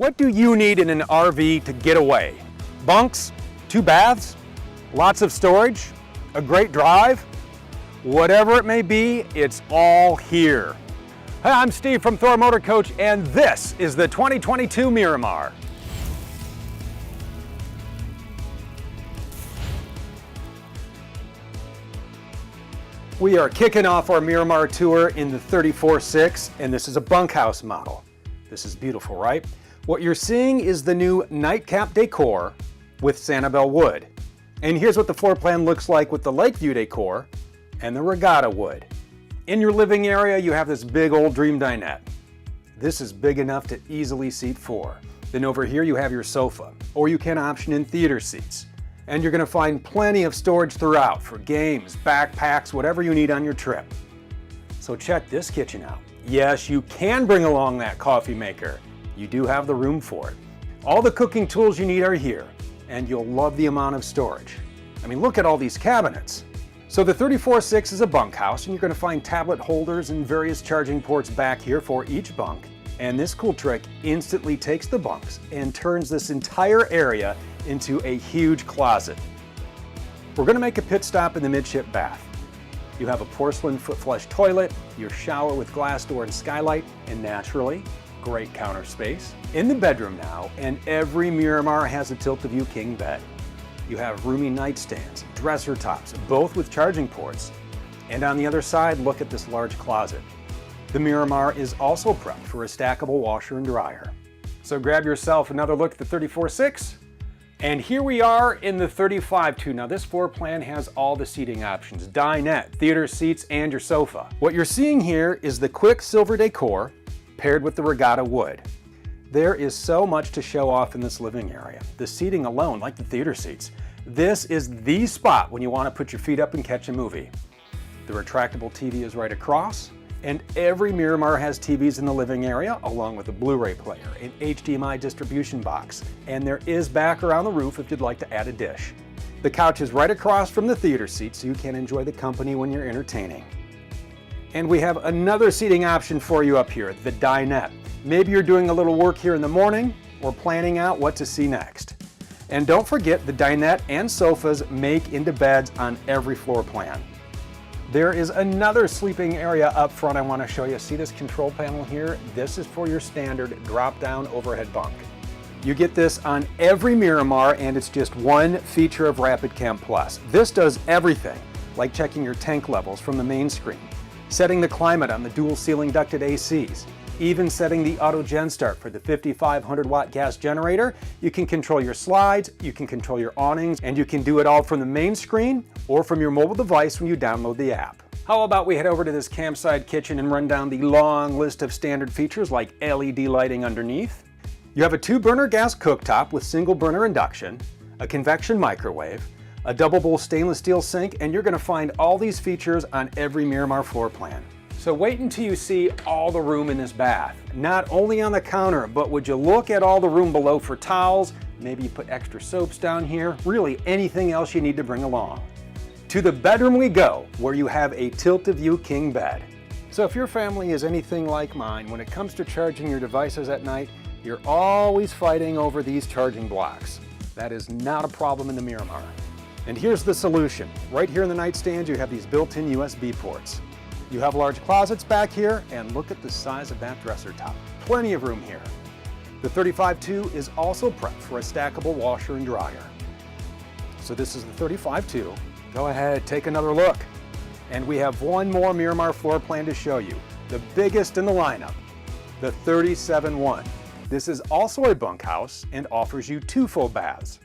What do you need in an RV to get away? Bunks, 2 baths, lots of storage, a great drive? Whatever it may be, it's all here. Hi, I'm Steve from Thor Motor Coach, and this is the 2022 Miramar. We are kicking off our Miramar tour in the 34.6, and this is a bunkhouse model. This is beautiful, right? What you're seeing is the new nightcap decor with Sanibel wood. And here's what the floor plan looks like with the Lakeview decor and the Regatta wood. In your living area, you have this big old dream dinette. This is big enough to easily seat 4. Then over here you have your sofa, or you can option in theater seats. And you're going to find plenty of storage throughout for games, backpacks, whatever you need on your trip. So check this kitchen out. Yes, you can bring along that coffee maker. You do have the room for it. All the cooking tools you need are here, and you'll love the amount of storage. I mean, look at all these cabinets. So the 34.6 is a bunkhouse, and you're going to find tablet holders and various charging ports back here for each bunk. And this cool trick instantly takes the bunks and turns this entire area into a huge closet. We're going to make a pit stop in the midship bath. You have a porcelain foot flush toilet, your shower with glass door and skylight, and naturally, great counter space. In the bedroom now, and every Miramar has a tilt-a-view king bed. You have roomy nightstands, dresser tops, both with charging ports. And on the other side, look at this large closet. The Miramar is also prepped for a stackable washer and dryer. So grab yourself another look at the 34.6. And here we are in the 35.2. Now this floor plan has all the seating options, dinette, theater seats, and your sofa. What you're seeing here is the quick silver decor paired with the Regatta wood. There is so much to show off in this living area. The seating alone, like the theater seats, this is the spot when you want to put your feet up and catch a movie. The retractable TV is right across, and every Miramar has TVs in the living area, along with a Blu-ray player, an HDMI distribution box, and there is backer on the roof if you'd like to add a dish. The couch is right across from the theater seat, so you can enjoy the company when you're entertaining. And we have another seating option for you up here, the dinette. Maybe you're doing a little work here in the morning or planning out what to see next. And don't forget, the dinette and sofas make into beds on every floor plan. There is another sleeping area up front I want to show you. See this control panel here? This is for your standard drop-down overhead bunk. You get this on every Miramar, and it's just one feature of Rapid Cam Plus. This does everything, like checking your tank levels from the main screen, setting the climate on the dual ceiling ducted ACs, even setting the auto gen start for the 5,500 watt gas generator. You can control your slides, you can control your awnings, and you can do it all from the main screen or from your mobile device when you download the app. How about we head over to this campsite kitchen and run down the long list of standard features like LED lighting underneath. You have a 2-burner gas cooktop with single burner induction, a convection microwave, a double bowl stainless steel sink, and you're going to find all these features on every Miramar floor plan. So wait until you see all the room in this bath. Not only on the counter, but would you look at all the room below for towels? Maybe you put extra soaps down here. Really anything else you need to bring along. To the bedroom we go, where you have a tilt-a-view king bed. So if your family is anything like mine, when it comes to charging your devices at night, you're always fighting over these charging blocks. That is not a problem in the Miramar. And here's the solution. Right here in the nightstand, you have these built-in USB ports. You have large closets back here, and look at the size of that dresser top. Plenty of room here. The 35.2 is also prepped for a stackable washer and dryer. So this is the 35.2. Go ahead, take another look. And we have one more Miramar floor plan to show you, the biggest in the lineup, the 37.1. This is also a bunkhouse and offers you 2 full baths.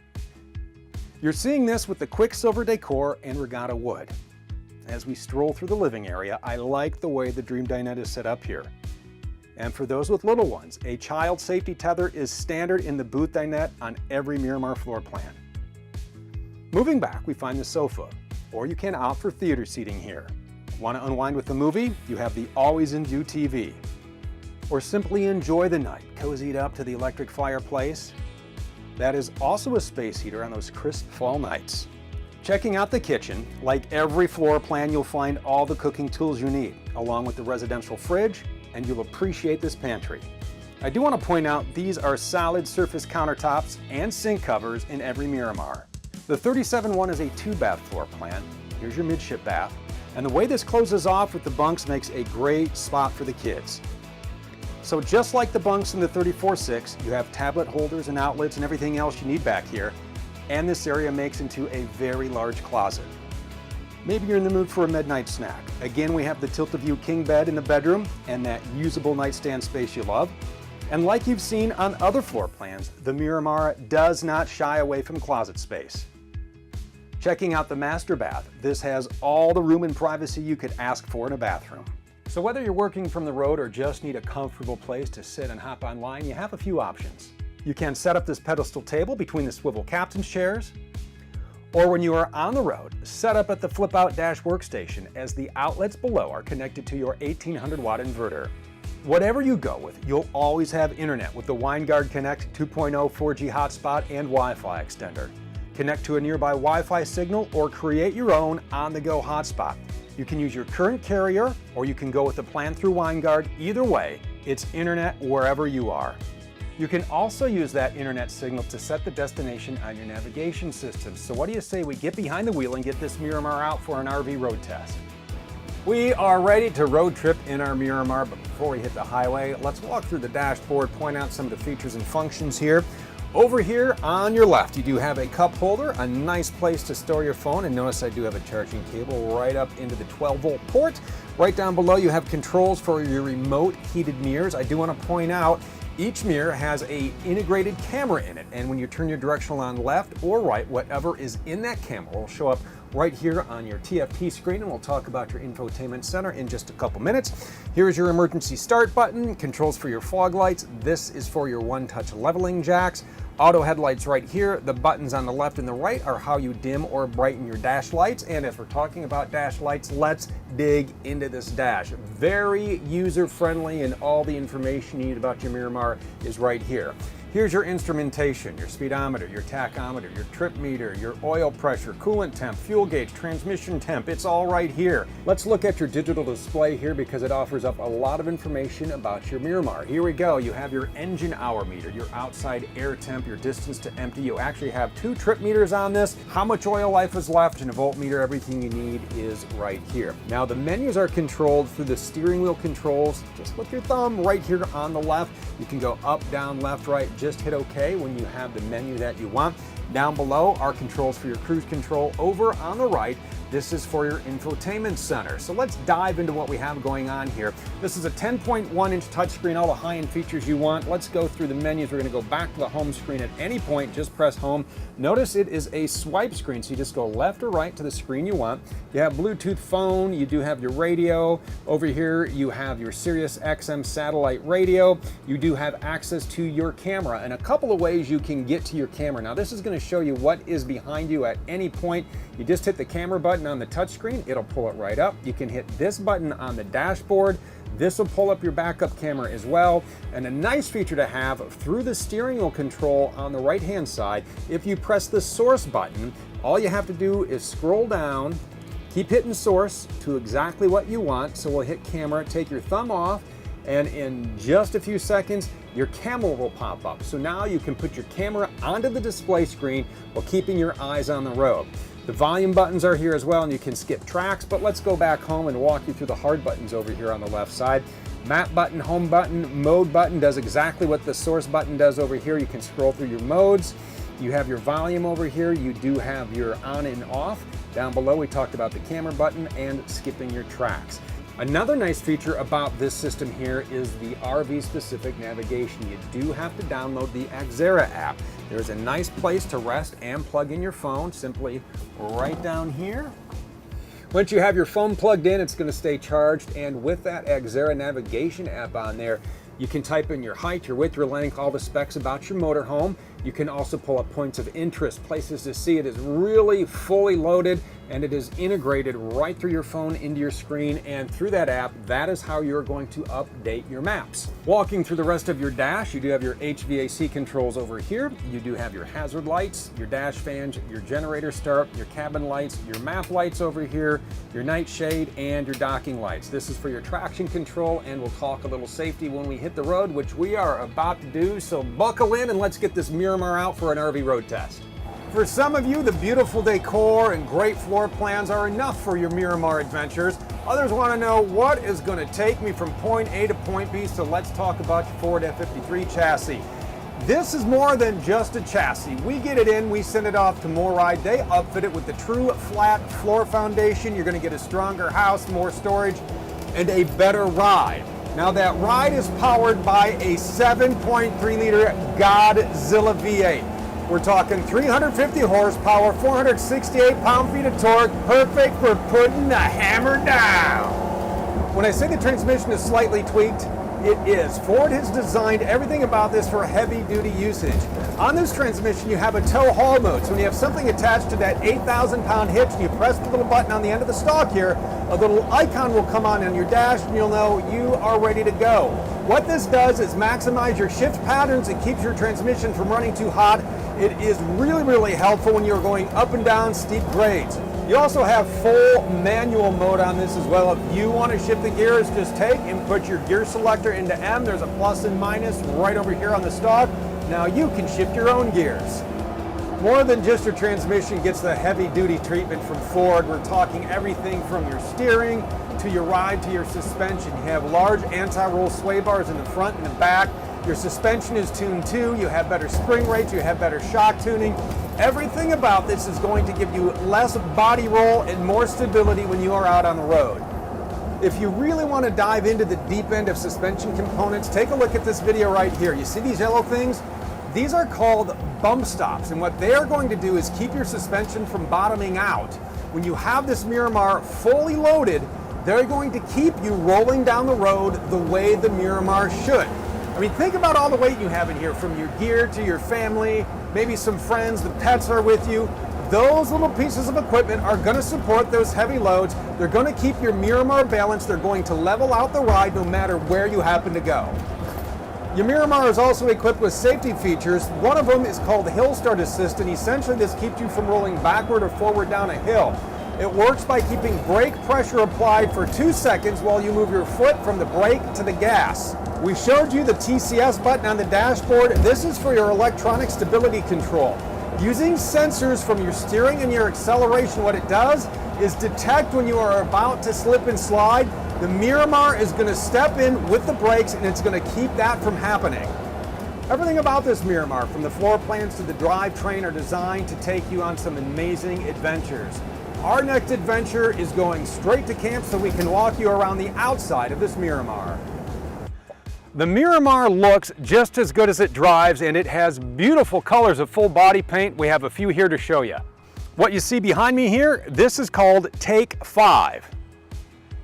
You're seeing this with the quick silver decor and Regatta wood. As we stroll through the living area, I like the way the Dream Dinette is set up here. And for those with little ones, a child safety tether is standard in the booth dinette on every Miramar floor plan. Moving back, we find the sofa, or you can opt for theater seating here. Want to unwind with a movie? You have the always in view TV. Or simply enjoy the night, cozied up to the electric fireplace. That is also a space heater on those crisp fall nights. Checking out the kitchen, like every floor plan, you'll find all the cooking tools you need, along with the residential fridge, and you'll appreciate this pantry. I do want to point out these are solid surface countertops and sink covers in every Miramar. The 37-1 is a 2-bath floor plan. Here's your midship bath. And the way this closes off with the bunks makes a great spot for the kids. So just like the bunks in the 34-6, you have tablet holders and outlets and everything else you need back here. And this area makes into a very large closet. Maybe you're in the mood for a midnight snack. Again, we have the tilt-a-view king bed in the bedroom and that usable nightstand space you love. And like you've seen on other floor plans, the Miramar does not shy away from closet space. Checking out the master bath, this has all the room and privacy you could ask for in a bathroom. So whether you're working from the road or just need a comfortable place to sit and hop online, you have a few options. You can set up this pedestal table between the swivel captain's chairs, or when you are on the road, set up at the flip-out dash workstation as the outlets below are connected to your 1800-watt inverter. Whatever you go with, you'll always have internet with the WineGuard Connect 2.0 4G hotspot and Wi-Fi extender. Connect to a nearby Wi-Fi signal or create your own on-the-go hotspot. You can use your current carrier or you can go with a plan through WineGuard. Either way, it's internet wherever you are. You can also use that internet signal to set the destination on your navigation system. So what do you say we get behind the wheel and get this Miramar out for an RV road test? We are ready to road trip in our Miramar, but before we hit the highway, let's walk through the dashboard, point out some of the features and functions here. Over here on your left, you do have a cup holder, a nice place to store your phone, and notice I do have a charging cable right up into the 12-volt port. Right down below, you have controls for your remote heated mirrors. I do want to point out each mirror has an integrated camera in it, and when you turn your directional on left or right, whatever is in that camera will show up right here on your TFT screen, and we'll talk about your infotainment center in just a couple minutes. Here's your emergency start button, controls for your fog lights. This is for your one-touch leveling jacks. Auto headlights right here. The buttons on the left and the right are how you dim or brighten your dash lights. And as we're talking about dash lights, let's dig into this dash. Very user-friendly, and all the information you need about your Miramar is right here. Here's your instrumentation, your speedometer, your tachometer, your trip meter, your oil pressure, coolant temp, fuel gauge, transmission temp. It's all right here. Let's look at your digital display here because it offers up a lot of information about your Miramar. Here we go. You have your engine hour meter, your outside air temp, your distance to empty. You actually have 2 trip meters on this. How much oil life is left, and a voltmeter. Everything you need is right here. Now the menus are controlled through the steering wheel controls. Just with your thumb right here on the left. You can go up, down, left, right. Just hit OK when you have the menu that you want. Down below are controls for your cruise control. Over on the right, this is for your infotainment center. So let's dive into what we have going on here. This is a 10.1-inch touchscreen, all the high-end features you want. Let's go through the menus. We're going to go back to the home screen at any point. Just press home. Notice it is a swipe screen, so you just go left or right to the screen you want. You have Bluetooth phone. You do have your radio. Over here, you have your Sirius XM satellite radio. You do have access to your camera, and a couple of ways you can get to your camera. Now, this is going to show you what is behind you at any point. You just hit the camera button on the touchscreen, it'll pull it right up. You can hit this button on the dashboard. This will pull up your backup camera as well. And a nice feature to have through the steering wheel control on the right-hand side, if you press the source button, all you have to do is scroll down, keep hitting source to exactly what you want. So we'll hit camera, take your thumb off, and in just a few seconds, your camera will pop up. So now you can put your camera onto the display screen while keeping your eyes on the road. The volume buttons are here as well, and you can skip tracks, but let's go back home and walk you through the hard buttons over here on the left side. Map button, home button, mode button does exactly what the source button does over here. You can scroll through your modes. You have your volume over here. You do have your on and off. Down below, we talked about the camera button and skipping your tracks. Another nice feature about this system here is the RV-specific navigation. You do have to download the Xera app. There's a nice place to rest and plug in your phone, simply right down here. Once you have your phone plugged in, it's going to stay charged, and with that Xera navigation app on there, you can type in your height, your width, your length, all the specs about your motorhome. You can also pull up points of interest, places to see. It is really fully loaded. and it is integrated right through your phone into your screen, and through that app, that is how you're going to update your maps. Walking through the rest of your dash, you do have your HVAC controls over here. You do have your hazard lights, your dash fans, your generator start, your cabin lights, your map lights over here, your night shade, and your docking lights. This is for your traction control, and we'll talk a little safety when we hit the road, which we are about to do, so buckle in and let's get this Miramar out for an RV road test. For some of you, the beautiful decor and great floor plans are enough for your Miramar adventures. Others want to know what is going to take me from point A to point B, so let's talk about your Ford F-53 chassis. This is more than just a chassis. We get it in, we send it off to MoRide. They upfit it with the true flat floor foundation. You're going to get a stronger house, more storage, and a better ride. Now that ride is powered by a 7.3 liter Godzilla V8. We're talking 350 horsepower, 468 pound-feet of torque, perfect for putting the hammer down. When I say the transmission is slightly tweaked, it is. Ford has designed everything about this for heavy-duty usage. On this transmission, you have a tow haul mode. So when you have something attached to that 8,000-pound hitch and you press the little button on the end of the stalk here, a little icon will come on your dash and you'll know you are ready to go. What this does is maximize your shift patterns. It keeps your transmission from running too hot. It is really, really helpful when you're going up and down steep grades. You also have full manual mode on this as well. If you want to shift the gears, just take and put your gear selector into M. There's a plus and minus right over here on the stalk. Now you can shift your own gears. More than just your transmission gets the heavy-duty treatment from Ford. We're talking everything from your steering to your ride to your suspension. You have large anti-roll sway bars in the front and the back. Your suspension is tuned too. You have better spring rates, you have better shock tuning. Everything about this is going to give you less body roll and more stability when you are out on the road. If you really want to dive into the deep end of suspension components, take a look at this video right here. You see these yellow things? These are called bump stops, and what they are going to do is keep your suspension from bottoming out. When you have this Miramar fully loaded, they're going to keep you rolling down the road the way the Miramar should. I mean, think about all the weight you have in here, from your gear to your family, maybe some friends, the pets are with you. Those little pieces of equipment are going to support those heavy loads. They're going to keep your Miramar balanced. They're going to level out the ride no matter where you happen to go. Your Miramar is also equipped with safety features. One of them is called Hill Start Assist, and essentially this keeps you from rolling backward or forward down a hill. It works by keeping brake pressure applied for 2 seconds while you move your foot from the brake to the gas. We showed you the TCS button on the dashboard. This is for your electronic stability control. Using sensors from your steering and your acceleration, what it does is detect when you are about to slip and slide. The Miramar is going to step in with the brakes, and it's going to keep that from happening. Everything about this Miramar, from the floor plans to the drivetrain, are designed to take you on some amazing adventures. Our next adventure is going straight to camp, so we can walk you around the outside of this Miramar. The Miramar looks just as good as it drives, and it has beautiful colors of full body paint. We have a few here to show you. What you see behind me here, this is called Take 5.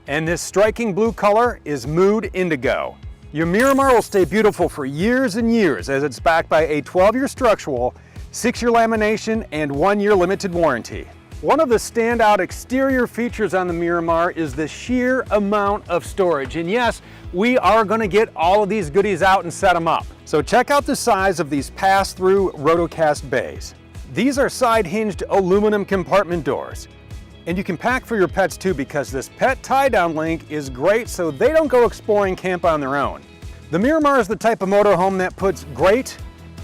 And this striking blue color is Mood Indigo. Your Miramar will stay beautiful for years and years, as it's backed by a 12-year structural, 6-year lamination, and 1-year limited warranty. One of the standout exterior features on the Miramar is the sheer amount of storage. And yes, we are going to get all of these goodies out and set them up. So check out the size of these pass-through rotocast bays. These are side-hinged aluminum compartment doors. And you can pack for your pets too, because this pet tie-down link is great so they don't go exploring camp on their own. The Miramar is the type of motorhome that puts great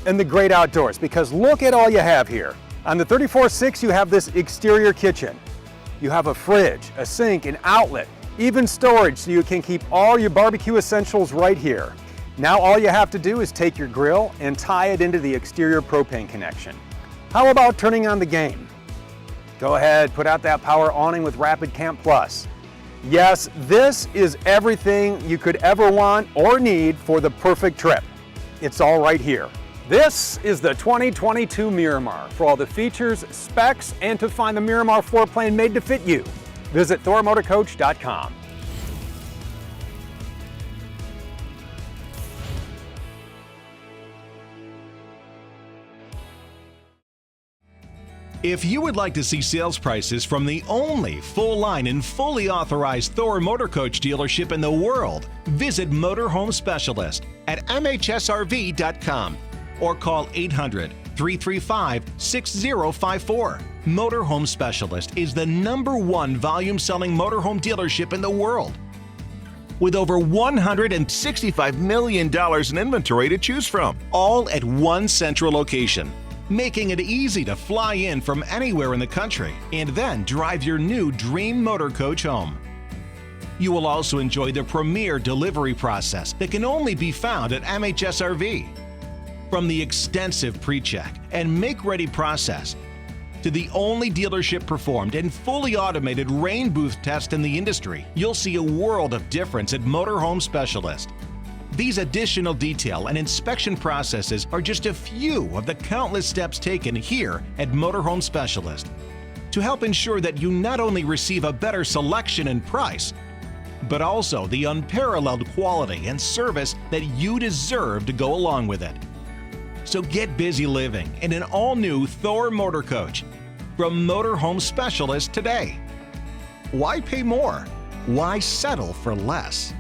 in the great outdoors, because look at all you have here. On the 34.6, you have this exterior kitchen. You have a fridge, a sink, an outlet, even storage so you can keep all your barbecue essentials right here. Now all you have to do is take your grill and tie it into the exterior propane connection. How about turning on the game? Go ahead, put out that power awning with Rapid Camp Plus. Yes, this is everything you could ever want or need for the perfect trip. It's all right here. This is the 2022 Miramar. For all the features, specs, and to find the Miramar floor plan made to fit you, visit thormotorcoach.com. If you would like to see sales prices from the only full-line and fully authorized Thor Motor Coach dealership in the world, visit Motorhome Specialist at mhsrv.com or call 800-335-6054. Motorhome Specialist is the #1 volume-selling motorhome dealership in the world, with over $165 million in inventory to choose from, all at one central location, making it easy to fly in from anywhere in the country and then drive your new dream motor coach home. You will also enjoy the premier delivery process that can only be found at MHSRV. From the extensive pre-check and make-ready process to the only dealership-performed and fully automated rain booth test in the industry, you'll see a world of difference at Motorhome Specialist. These additional detail and inspection processes are just a few of the countless steps taken here at Motorhome Specialist to help ensure that you not only receive a better selection and price, but also the unparalleled quality and service that you deserve to go along with it. So get busy living in an all-new Thor Motor Coach from Motorhome Specialist today. Why pay more? Why settle for less?